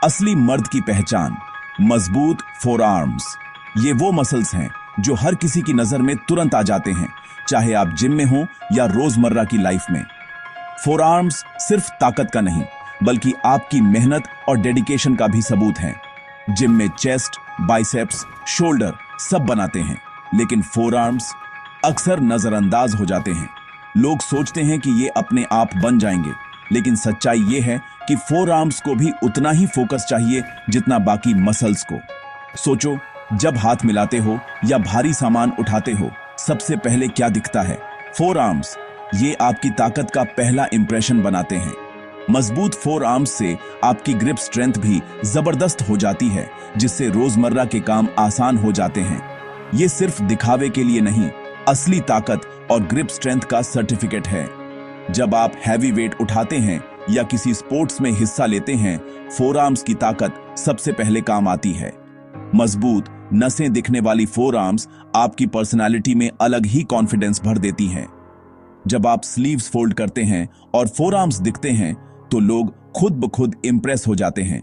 असली मर्द की पहचान, मजबूत फोर आर्म्स। ये वो मसल्स हैं जो हर किसी की नजर में तुरंत आ जाते हैं, चाहे आप जिम में हो या रोजमर्रा की लाइफ में। फोर आर्म्स सिर्फ ताकत का नहीं, बल्कि आपकी मेहनत और डेडिकेशन का भी सबूत है। जिम में चेस्ट, बाइसेप्स, शोल्डर सब बनाते हैं, लेकिन फोर आर्म्स अक्सर नजरअंदाज हो जाते हैं। लोग सोचते हैं कि ये अपने आप बन जाएंगे, लेकिन सच्चाई ये है कि फोर आर्म्स को भी उतना ही फोकस चाहिए जितना बाकी मसल्स को। सोचो, जब हाथ मिलाते हो या भारी सामान उठाते हो, सबसे पहले क्या दिखता है? Four arms. ये आपकी ताकत का पहला इंप्रेशन बनाते हैं। मजबूत फोर आर्म्स से आपकी ग्रिप स्ट्रेंथ भी जबरदस्त हो जाती है, जिससे रोजमर्रा के काम आसान हो जाते हैं। ये सिर्फ दिखावे के लिए नहीं, असली ताकत और ग्रिप स्ट्रेंथ का सर्टिफिकेट है। जब आप हैवी वेट उठाते हैं या किसी स्पोर्ट्स में हिस्सा लेते हैं, फोर आर्म्स की ताकत सबसे पहले काम आती है। मजबूत नसें दिखने वाली फोर आर्म्स आपकी पर्सनालिटी में अलग ही कॉन्फिडेंस भर देती हैं। जब आप स्लीव्स फोल्ड करते हैं और फोर आर्म्स दिखते हैं, तो लोग खुद ब खुद इंप्रेस हो जाते हैं।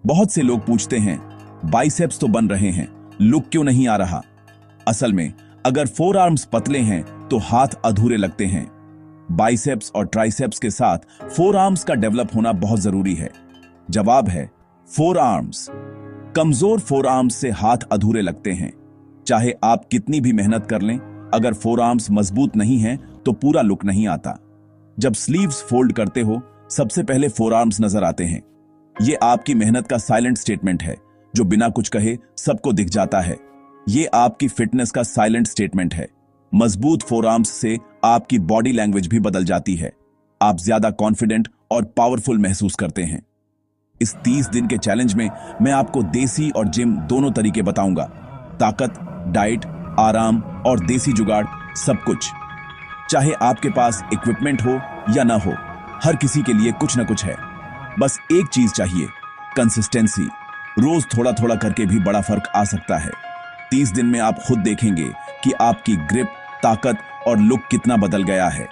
बहुत से लोग पूछते हैं, बाइसेप्स तो बन रहे हैं, लुक क्यों नहीं आ रहा? असल में अगर फोर आर्म्स पतले हैं तो हाथ अधूरे लगते हैं। बाइसेप्स और ट्राइसेप्स के साथ फोर आर्म्स का डेवलप होना बहुत जरूरी है। जवाब है फोर आर्म्स। कमजोर फोर आर्म्स से हाथ अधूरे लगते हैं। चाहे आप कितनी भी मेहनत कर लें, अगर फोर आर्म्स मजबूत नहीं हैं तो पूरा लुक नहीं आता। जब स्लीव्स फोल्ड करते हो, सबसे पहले फोर आर्म्स नजर आते हैं। यह आपकी मेहनत का साइलेंट स्टेटमेंट है, जो बिना कुछ कहे सबको दिख जाता है। यह आपकी फिटनेस का साइलेंट स्टेटमेंट है। मजबूत फोर आर्म्स से आपकी बॉडी लैंग्वेज भी बदल जाती है। आप ज्यादा कॉन्फिडेंट और पावरफुल महसूस करते हैं। इस 30 दिन के चैलेंज में मैं आपको देसी और जिम दोनों तरीके बताऊंगा। ताकत, डाइट, आराम और देसी जुगाड़, सब कुछ। चाहे आपके पास इक्विपमेंट हो या ना हो, हर किसी के लिए कुछ ना कुछ है। बस एक चीज चाहिए, कंसिस्टेंसी। रोज थोड़ा थोड़ा करके भी बड़ा फर्क आ सकता है। 30 दिन में आप खुद देखेंगे कि आपकी ग्रिप, ताकत और लुक कितना बदल गया है।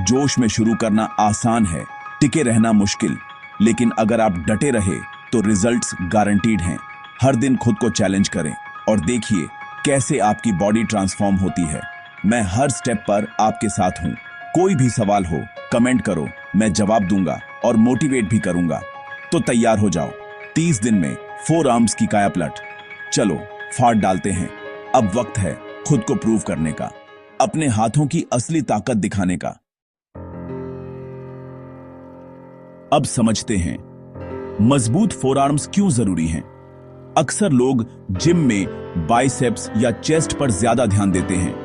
जोश में शुरू करना आसान है, टिके रहना मुश्किल, लेकिन अगर आप डटे रहे तो रिजल्ट्स गारंटीड हैं। हर दिन खुद को चैलेंज करें और देखिए कैसे आपकी बॉडी ट्रांसफॉर्म होती है। मैं हर स्टेप पर आपके साथ हूं। कोई भी सवाल हो, कमेंट करो, मैं जवाब दूंगा और मोटिवेट भी करूंगा। तो तैयार हो जाओ, 30 दिन में फोर आर्म्स की कायापलट। चलो फाड़ डालते हैं। अब वक्त है खुद को प्रूव करने का, अपने हाथों की असली ताकत दिखाने का। अब समझते हैं मजबूत फोर आर्म्स क्यों जरूरी हैं। अक्सर लोग जिम में बाइसेप्स या चेस्ट पर ज्यादा ध्यान देते हैं,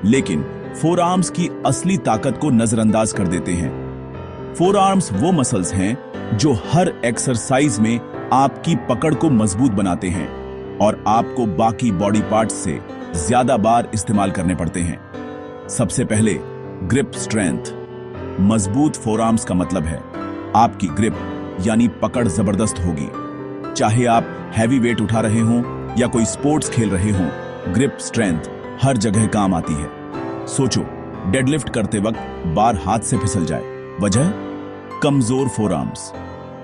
लेकिन फोर आर्म्स की असली ताकत को नजरअंदाज कर देते हैं। फोर आर्म्स वो मसल्स हैं जो हर एक्सरसाइज में आपकी पकड़ को मजबूत बनाते हैं और आपको बाकी बॉडी पार्ट्स से ज्यादा बार इस्तेमाल करने पड़ते हैं। सबसे पहले ग्रिप स्ट्रेंथ। मजबूत फोर आर्म्स का मतलब है आपकी ग्रिप यानी पकड़ जबरदस्त होगी। चाहे आप हैवी वेट उठा रहे हों या कोई स्पोर्ट्स खेल रहे हों, ग्रिप स्ट्रेंथ हर जगह काम आती है। सोचो, डेडलिफ्ट करते वक्त बार हाथ से फिसल जाए, वजह कमजोर फोर आर्म्स।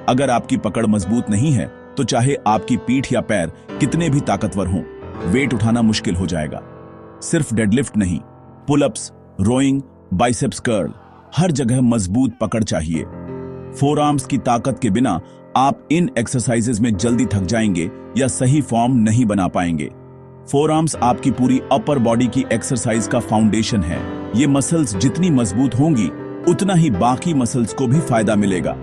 अगर आपकी पकड़ मजबूत नहीं है तो चाहे आपकी पीठ या पैर कितने भी ताकतवर हों, वेट उठाना मुश्किल हो जाएगा। सिर्फ डेडलिफ्ट नहीं, पुलअप्स, रोइंग, बाइसेप्स कर्ल, हर जगह मजबूत पकड़ चाहिए। फोर आर्म्स की ताकत के बिना आप इन एक्सरसाइजेज में जल्दी थक जाएंगे या सही फॉर्म नहीं बना पाएंगे। फोर आर्म्स आपकी पूरी अपर बॉडी की एक्सरसाइज का फाउंडेशन है। ये मसल्स जितनी मजबूत होंगी, उतना ही बाकी मसल्स को भी फायदा मिलेगा।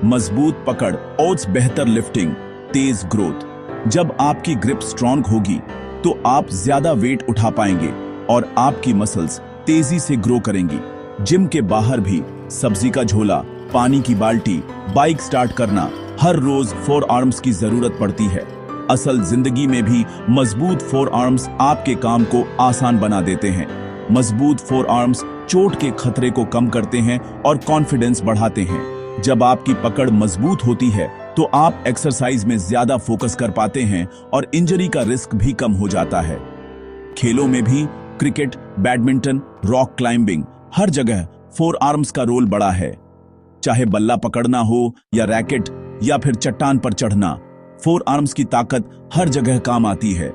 मजबूत पकड़ ओट्स बेहतर लिफ्टिंग, तेज ग्रोथ। जब आपकी ग्रिप स्ट्रांग होगी तो आप ज्यादा वेट उठा पाएंगे और आपकी मसल्स तेजी से ग्रो करेंगी। जिम के बाहर भी सब्जी का झोला, पानी की बाल्टी, बाइक स्टार्ट करना, हर रोज फोर आर्म्स की जरूरत पड़ती है। असल जिंदगी में भी मजबूत फोर आर्म्स आपके काम को आसान बना देते हैं। मजबूत फोर आर्म्स चोट के खतरे को कम करते हैं और कॉन्फिडेंस बढ़ाते हैं। जब आपकी पकड़ मजबूत होती है तो आप एक्सरसाइज में ज्यादा फोकस कर पाते हैं और इंजरी का रिस्क भी कम हो जाता है। खेलों में भी क्रिकेट, बैडमिंटन, रॉक क्लाइंबिंग, हर जगह फोर आर्म्स का रोल बड़ा है। चाहे बल्ला पकड़ना हो या रैकेट या फिर चट्टान पर चढ़ना, फोर आर्म्स की ताकत हर जगह काम आती है।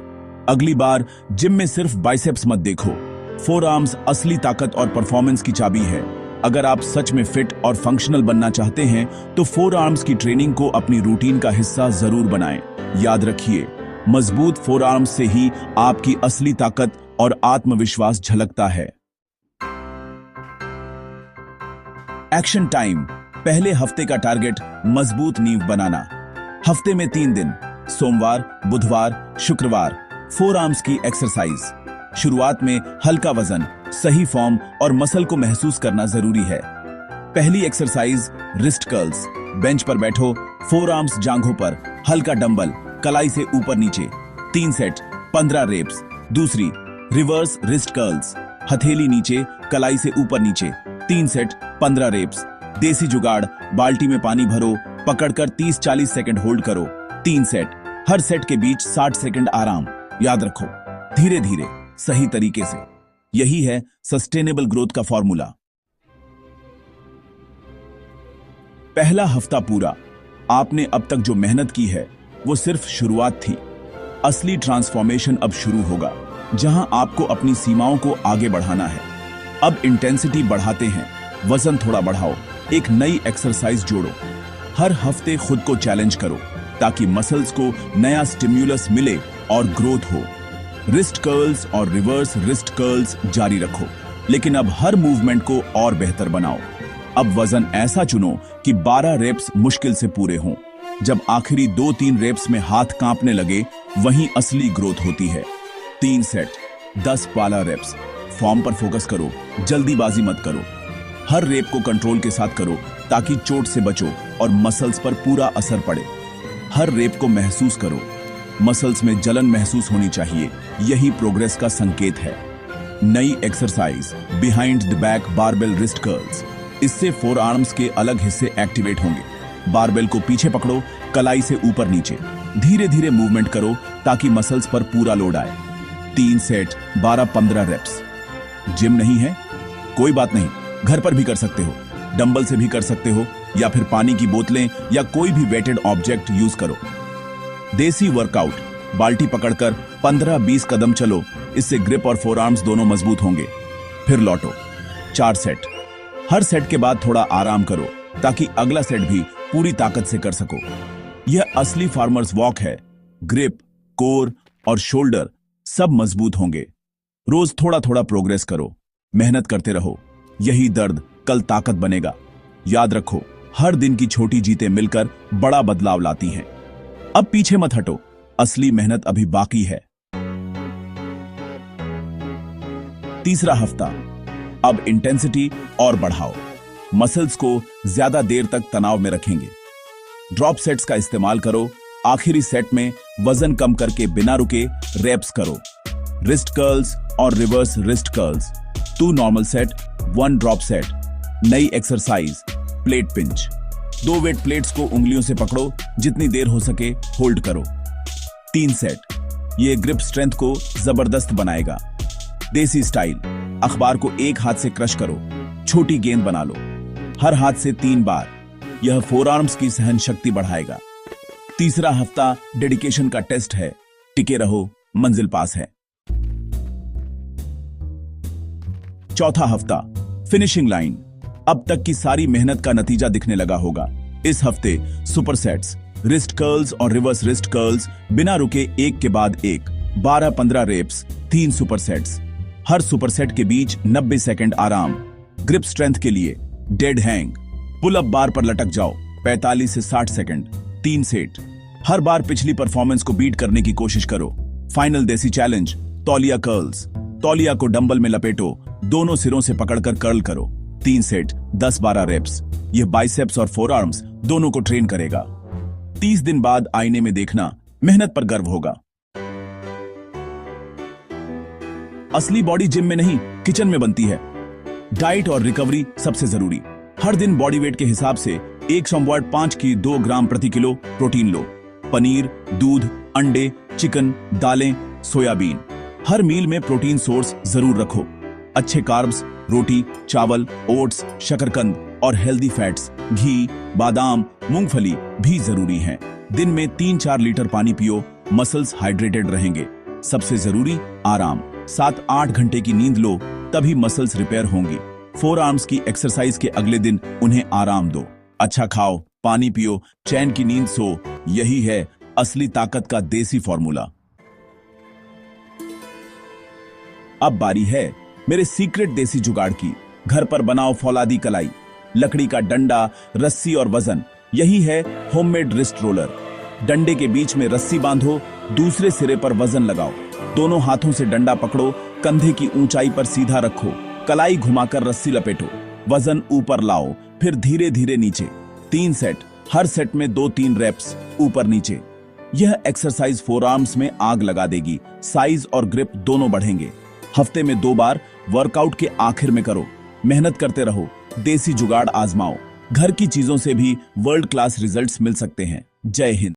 अगली बार जिम में सिर्फ बाइसेप्स मत देखो, फोर आर्म्स असली ताकत और परफॉर्मेंस की चाबी है। अगर आप सच में फिट और फंक्शनल बनना चाहते हैं तो फोर आर्म्स की ट्रेनिंग को अपनी रूटीन का हिस्सा जरूर बनाएं। याद रखिए, मजबूत फोर आर्म्स से ही आपकी असली ताकत और आत्मविश्वास झलकता है। Action time. पहले हफ्ते का टारगेट मजबूत नींव बनाना। हफ्ते में 3 दिन, सोमवार, बुधवार, शुक्रवार, फोर आर्म्स की एक्सरसाइज। शुरुआत में हल्का वजन, सही फॉर्म और मसल को महसूस करना जरूरी है। पहली एक्सरसाइज रिस्ट कर्ल्स। बेंच पर बैठो, फोर आर्म्स जांघों पर, हल्का डंबल, कलाई से ऊपर नीचे, 3 सेट, 15 रेप्स। दूसरी रिवर्स रिस्ट कर्ल्स। हथेली नीचे, कलाई से ऊपर नीचे, 3 सेट, 15 रेप्स। देसी जुगाड़, बाल्टी में पानी भरो, पकड़कर 30-40 सेकंड होल्ड करो, 3 सेट। हर सेट के बीच 60 सेकंड आराम। याद रखो, धीरे धीरे, सही तरीके से। यही है सस्टेनेबल ग्रोथ का फॉर्मूला। पहला हफ्ता पूरा। आपने अब तक जो मेहनत की है वो सिर्फ शुरुआत थी। असली ट्रांसफॉर्मेशन अब शुरू होगा, जहां आपको अपनी सीमाओं को आगे बढ़ाना है। अब इंटेंसिटी बढ़ाते हैं, वजन थोड़ा बढ़ाओ, एक नई एक्सरसाइज जोड़ो। हर हफ्ते खुद को चैलेंज करो ताकि मसल्स को नया स्टिम्युलस मिले और ग्रोथ हो। रिस्ट कर्ल्स और रिवर्स रिस्ट कर्ल्स जारी रखो, लेकिन अब हर मूवमेंट को और बेहतर बनाओ। अब वजन ऐसा चुनो कि 12 रेप्स मुश्किल से पूरे हों। जब आखिरी 2-3 रेप्स में हाथ कांपने लगे, वहीं असली ग्रोथ होती है। 3 सेट, 10 12 रेप्स। फॉर्म पर फोकस करो, जल्दीबाजी मत करो। हर रेप को कंट्रोल के साथ करो ताकि चोट से बचो और मसल्स पर पूरा असर पड़े। हर रेप को महसूस करो, मसल्स में जलन महसूस होनी चाहिए। यही प्रोग्रेस का संकेत है। नई exercise behind the back barbell wrist curls. इससे फोर आर्म्स के अलग हिस्से एक्टिवेट होंगे। बारबेल को पीछे पकड़ो, कलाई से ऊपर नीचे, धीरे धीरे मूवमेंट करो ताकि मसल्स पर पूरा लोड आए। 3 सेट, 12-15 रेप्स। जिम नहीं है? कोई बात नहीं, घर पर भी कर सकते हो। डंबल से भी कर सकते हो या फिर पानी की बोतलें या कोई भी वेटेड ऑब्जेक्ट यूज करो। देसी वर्कआउट, बाल्टी पकड़कर 15-20 कदम चलो, इससे ग्रिप और फोर आर्म्स दोनों मजबूत होंगे। फिर लौटो। 4 सेट। हर सेट के बाद थोड़ा आराम करो ताकि अगला सेट भी पूरी ताकत से कर सको। यह असली फार्मर्स वॉक है। ग्रिप, कोर और शोल्डर सब मजबूत होंगे। रोज थोड़ा थोड़ा प्रोग्रेस करो, मेहनत करते रहो। यही दर्द कल ताकत बनेगा। याद रखो, हर दिन की छोटी जीतें मिलकर बड़ा बदलाव लाती हैं। अब पीछे मत हटो, असली मेहनत अभी बाकी है। तीसरा हफ्ता। अब इंटेंसिटी और बढ़ाओ, मसल्स को ज्यादा देर तक तनाव में रखेंगे। ड्रॉप सेट्स का इस्तेमाल करो। आखिरी सेट में वजन कम करके बिना रुके रेप्स करो। रिस्ट कर्ल्स और reverse wrist curls, 2 normal set, 1 drop set. नई exercise plate pinch. 2 weight plates को उंगलियों से पकड़ो, जितनी देर हो सके होल्ड करो। 3 सेट। ये ग्रिप स्ट्रेंथ को जबरदस्त बनाएगा। देसी स्टाइल, अखबार को एक हाथ से क्रश करो, छोटी गेंद बना लो, हर हाथ से 3 बार। यह फोर आर्म्स की सहन शक्ति बढ़ाएगा। तीसरा हफ्ता डेडिकेशन का टेस्ट है। टिके रहो, मंजिल पास है। चौथा हफ्ता फिनिशिंग लाइन। अब तक की सारी मेहनत का नतीजा दिखने लगा होगा। इस हफ्ते सुपर सेट्स, रिस्ट कर्ल्स और रिवर्स रिस्ट कर्ल्स बिना रुके एक के बाद एक, 12-15 रेप्स, 3 सुपर सेट्स। हर सुपर सेट के बीच 90 सेकंड आराम। ग्रिप स्ट्रेंथ के लिए डेड हैंग, पुल अप बार पर लटक जाओ, 45 से 60 सेकंड, 3 सेट। हर बार पिछली परफॉर्मेंस को बीट करने की कोशिश करो। फाइनल देसी चैलेंज तौलिया कर्ल्स। तौलिया को डंबल में लपेटो, दोनों सिरों से पकड़कर कर्ल करो, 3 सेट, 10-12 रेप्स। यह बाइसेप्स और फोर आर्म्स दोनों को ट्रेन करेगा। 30 दिन बाद आईने में देखना, मेहनत पर गर्व होगा। असली बॉडी जिम में नहीं, किचन में बनती है। डाइट और रिकवरी सबसे जरूरी। हर दिन बॉडी वेट के हिसाब से 1.5 की 2 ग्राम प्रति किलो प्रोटीन लो। पनीर, दूध, अंडे, चिकन, दालें, सोयाबीन। हर मील में प्रोटीन सोर्स जरूर रखो। अच्छे कार्ब्स, रोटी, चावल, ओट्स, शकरकंद और हेल्दी फैट्स, घी, बादाम, मूंगफली भी जरूरी हैं। दिन में 3-4 लीटर पानी पियो, मसल्स हाइड्रेटेड रहेंगे। सबसे जरूरी आराम, 7-8 घंटे की नींद लो, तभी मसल्स रिपेयर होंगी। फोर आर्म्स की एक्सरसाइज के अगले दिन उन्हें आराम दो। अच्छा खाओ, पानी पियो, चैन की नींद सो। यही है असली ताकत का देसी फॉर्मूला। अब बारी है मेरे सीक्रेट देसी जुगाड़ की। घर पर बनाओ फौलादी कलाई, लकड़ी का डंडा, रस्सी और वजन। यही है होममेड रिस्ट रोलर। डंडे के बीच में रस्सी बांधो, दूसरे सिरे पर वजन लगाओ, दोनों हाथों से डंडा पकड़ो, कंधे की ऊंचाई पर सीधा रखो, कलाई घुमाकर रस्सी लपेटो, वजन ऊपर लाओ, फिर धीरे धीरे नीचे। 3 सेट, हर सेट में 2-3 रेप्स ऊपर नीचे। यह एक्सरसाइज फोर आर्म्स में आग लगा देगी, साइज और ग्रिप दोनों बढ़ेंगे। हफ्ते में 2 बार वर्कआउट के आखिर में करो। मेहनत करते रहो, देसी जुगाड़ आजमाओ। घर की चीजों से भी वर्ल्ड क्लास रिजल्ट्स मिल सकते हैं। जय हिंद।